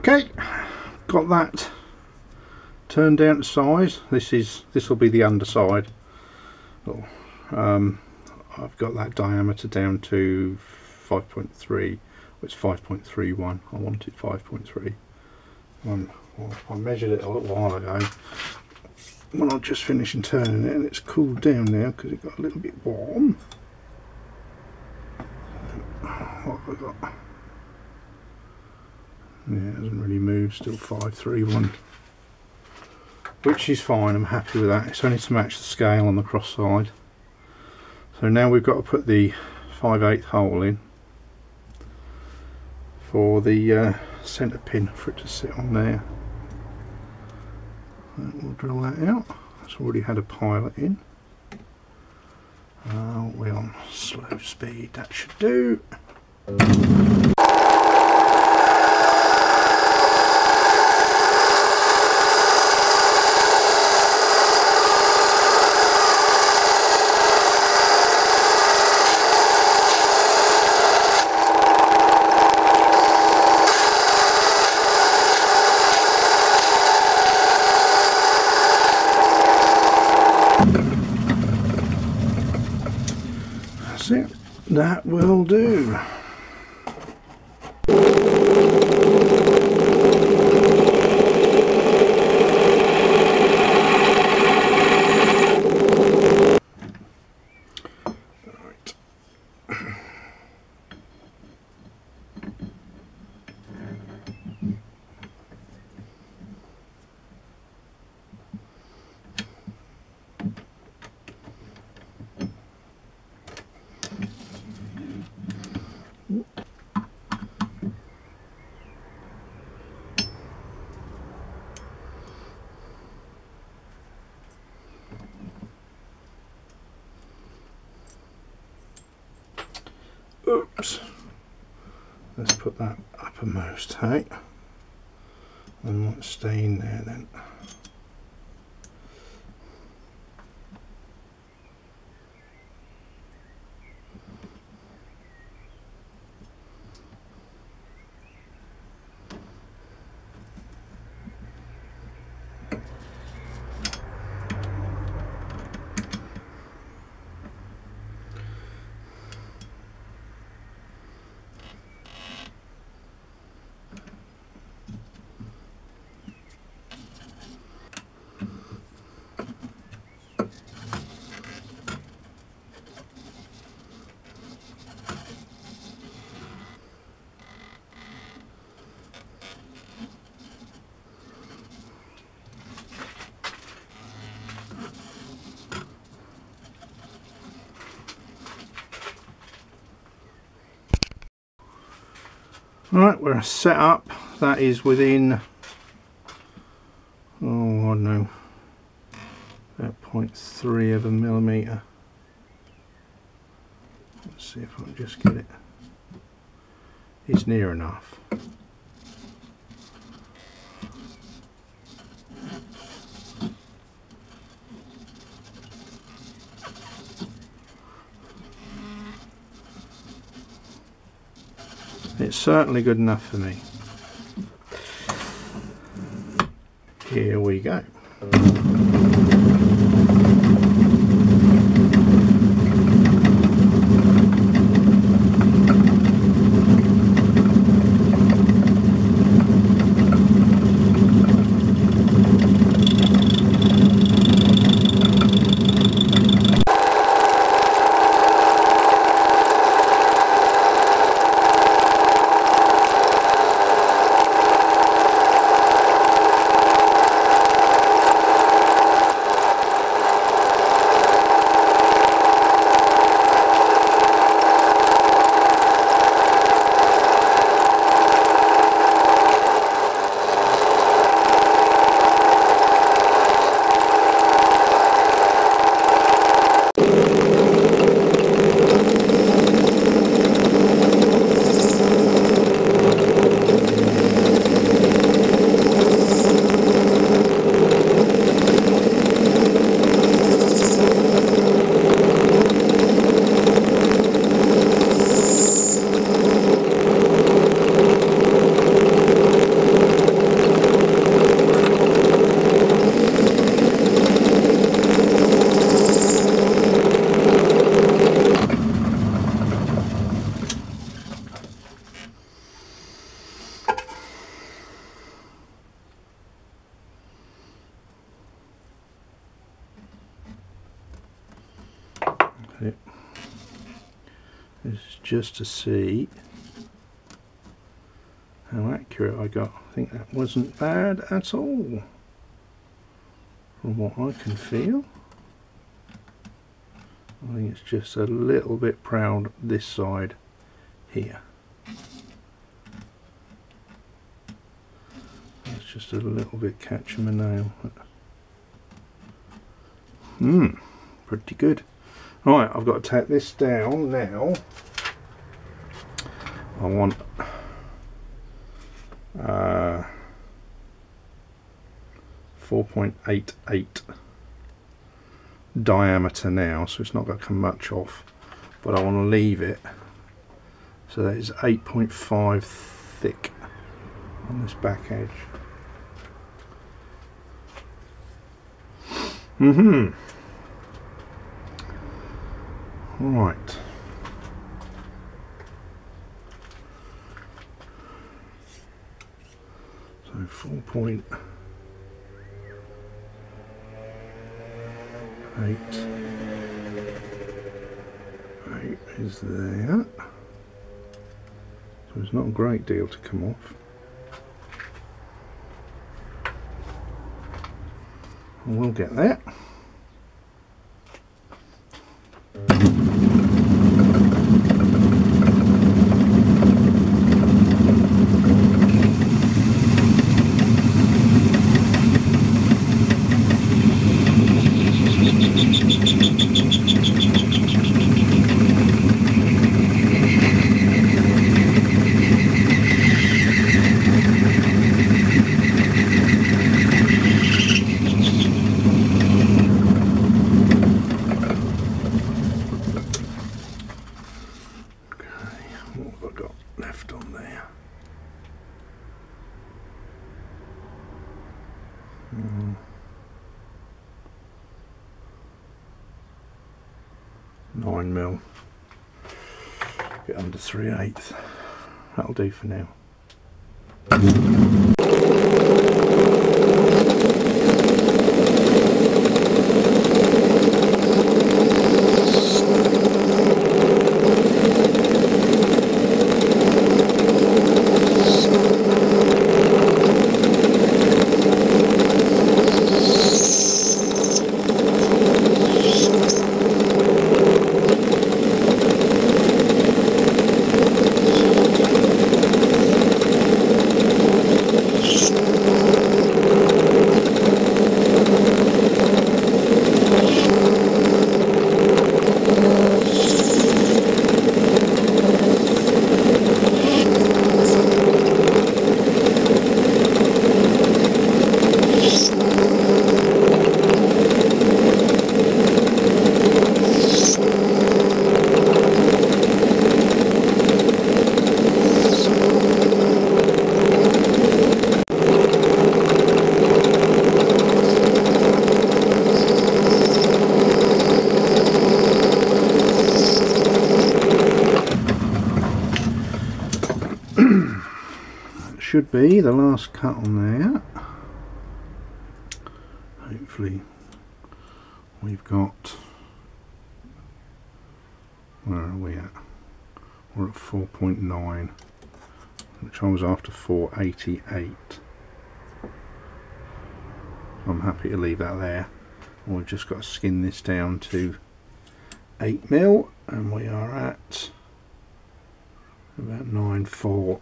Okay, got that turned down to size. This will be the underside. Oh, I've got that diameter down to 5.3. It's 5.31. I wanted 5.3. Well, I measured it a little while ago when I just finished turning it, and it's cooled down now because it got a little bit warm. What have I got? Yeah, it hasn't really moved, still 5.31, which is fine. I'm happy with that. It's only to match the scale on the cross side. So now we've got to put the 5/8 hole in for the centre pin for it to sit on there. And we'll drill that out. It's already had a pilot in. We're on slow speed, that should do. That's it. That will do. Oops. Let's put that uppermost, hey? And might stay in there then. Right, we're set up. That is within, oh, I don't know, about 0.3 of a millimetre. Let's see if I can just get it. It's near enough. It's certainly good enough for me. Here we go. is just to see how accurate I got. I think that wasn't bad at all from what I can feel. I think it's just a little bit proud this side here. It's just a little bit catching my nail. Pretty good. Right, I've got to take this down now. I want 4.88 diameter now, so it's not going to come much off, but I want to leave it so that it's 8.5 thick on this back edge. Right. So 4.8 is there. So there's not a great deal to come off. We'll get there. Left on there. 9mm, bit under 3/8. That'll do for now. Should be the last cut on there. Hopefully we've got, where are we at? We're at 4.9, which I was after 488. I'm happy to leave that there. We've just got to skin this down to 8mm, and we are at about 9.4.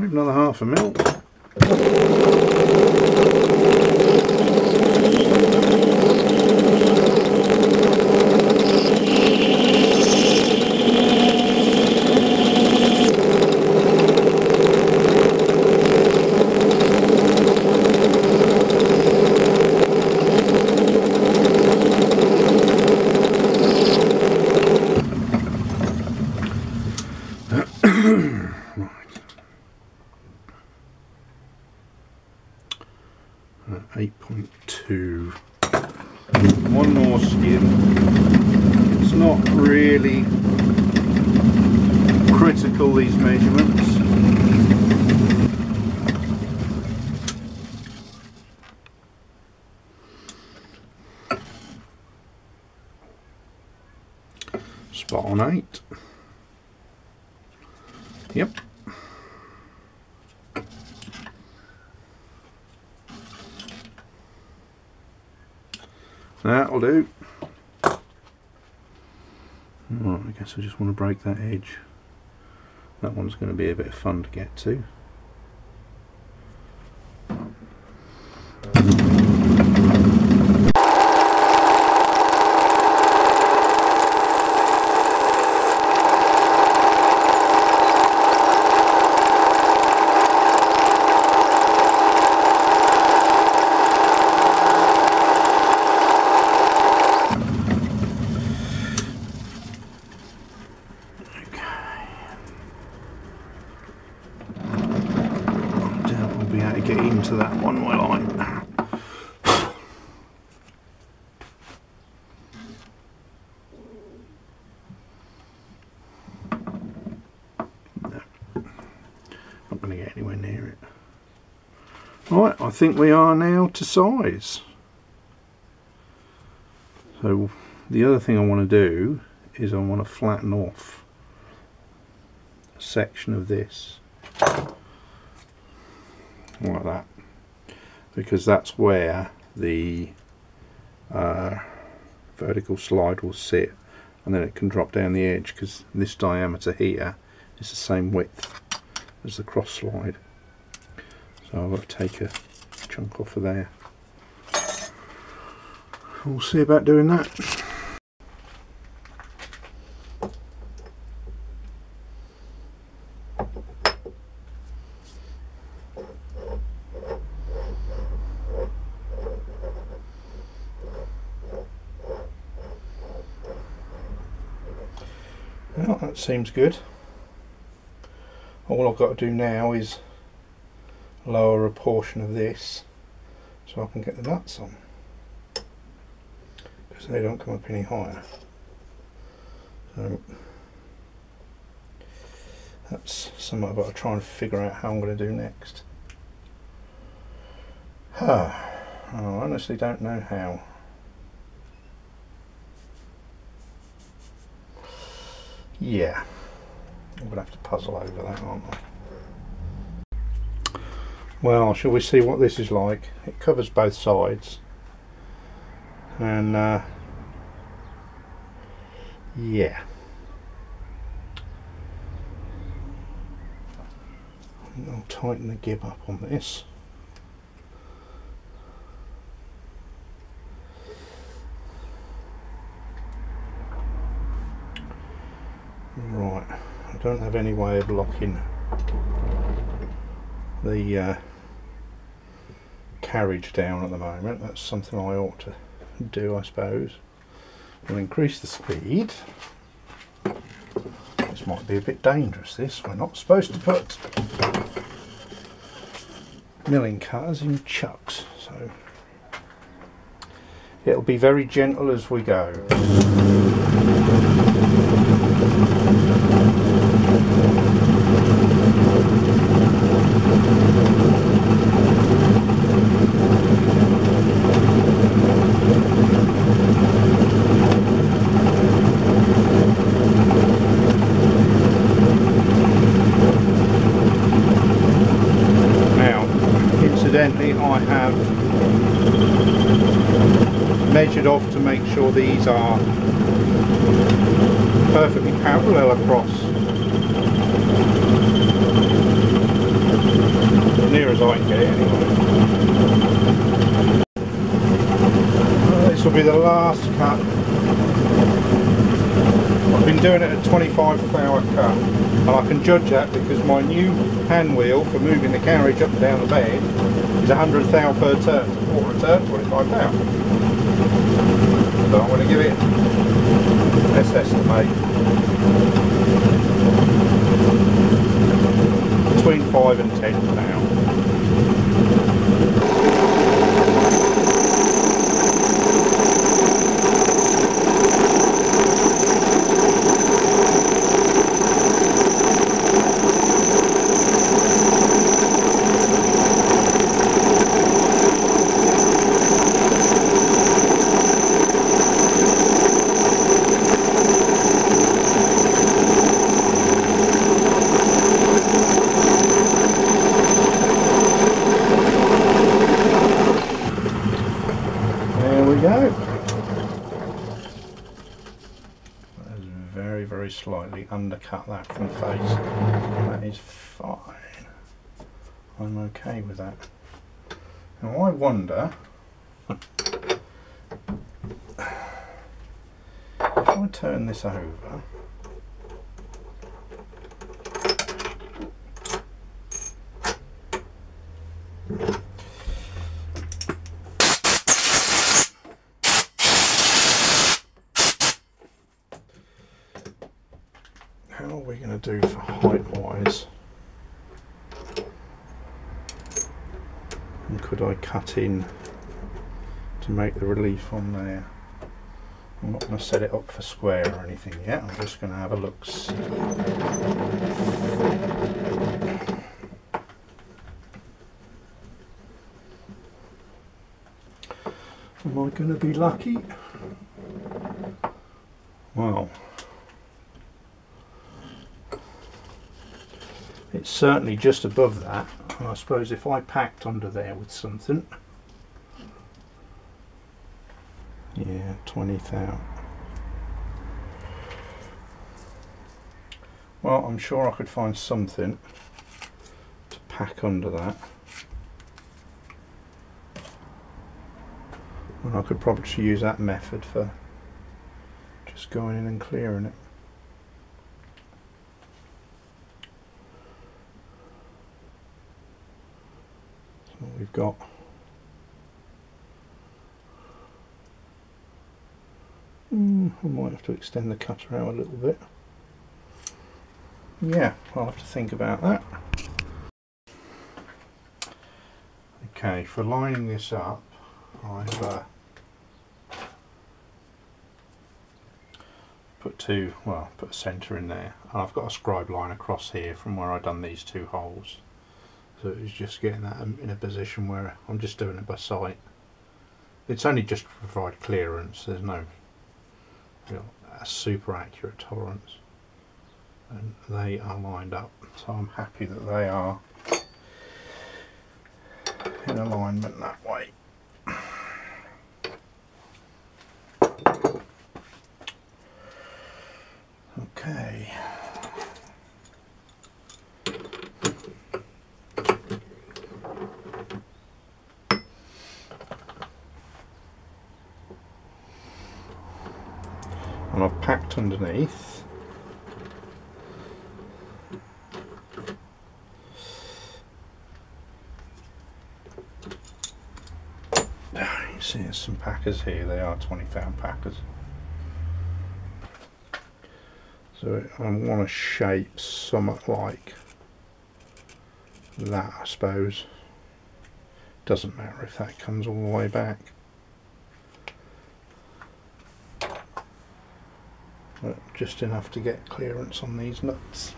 Another 1/2 mil. 8.2. One more skin. It's not really critical, these measurements. Spot on 8. Yep. That'll do. Right, I guess I just want to break that edge. That one's going to be a bit of fun to get to. Get into that one, will I? No, not going to get anywhere near it. Right, I think we are now to size. So the other thing I want to do is I want to flatten off a section of this. Like that, because that's where the vertical slide will sit, and then it can drop down the edge, because this diameter here is the same width as the cross slide. So I've got to take a chunk off of there. We'll see about doing that. Well, that seems good. All I've got to do now is lower a portion of this so I can get the nuts on, because they don't come up any higher. So that's something I've got to try and figure out how I'm going to do next. I honestly don't know how. Yeah, I'm going to have to puzzle over that, aren't I? Well, shall we see what this is like? It covers both sides, and yeah. I'll tighten the gib up on this. Right, I don't have any way of locking the carriage down at the moment. That's something I ought to do, I suppose. We'll increase the speed. This might be a bit dangerous, this. We're not supposed to put milling cutters in chucks, so it'll be very gentle as we go. I have measured off to make sure these are perfectly parallel across, as near as I can get it anyway. This will be the last cut. I've been doing it at 25th-hour cut, and I can judge that because my new hand wheel for moving the carriage up and down the bed is 100th thou per turn, so quarter a turn, 25 thou. So I'm going to give it, let's estimate, between 5 and 10 thou. go. That is very slightly undercut that from the face. That is fine. I'm okay with that. Now I wonder if I turn this over, how are we going to do for height wise? And could I cut in to make the relief on there? I'm not going to set it up for square or anything yet, I'm just going to have a look. Am I going to be lucky? Well, it's certainly just above that, and I suppose if I packed under there with something, yeah, 20,000. Well, I'm sure I could find something to pack under that. And I could probably use that method for just going in and clearing it. So we've got I might have to extend the cutter out a little bit. Yeah, I'll have to think about that. Okay, for lining this up, I've put a centre in there, and I've got a scribe line across here from where I've done these two holes. So it's just getting that in a position where I'm just doing it by sight. It's only just to provide clearance, there's no a super accurate tolerance, and they are lined up, so I'm happy that they are in alignment that way. Okay. And I've packed underneath. You see there's some packers here, they are 20,000 packers. So I want to shape somewhat like that, I suppose. Doesn't matter if that comes all the way back. But just enough to get clearance on these nuts.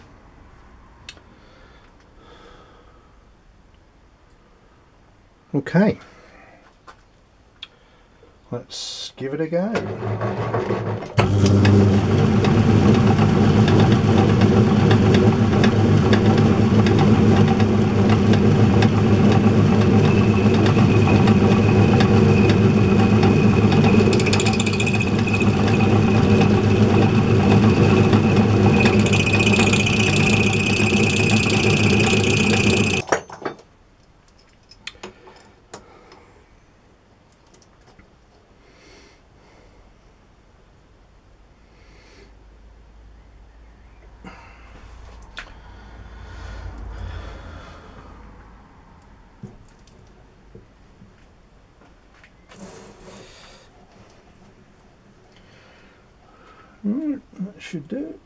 Okay, let's give it a go. Right, that should do it.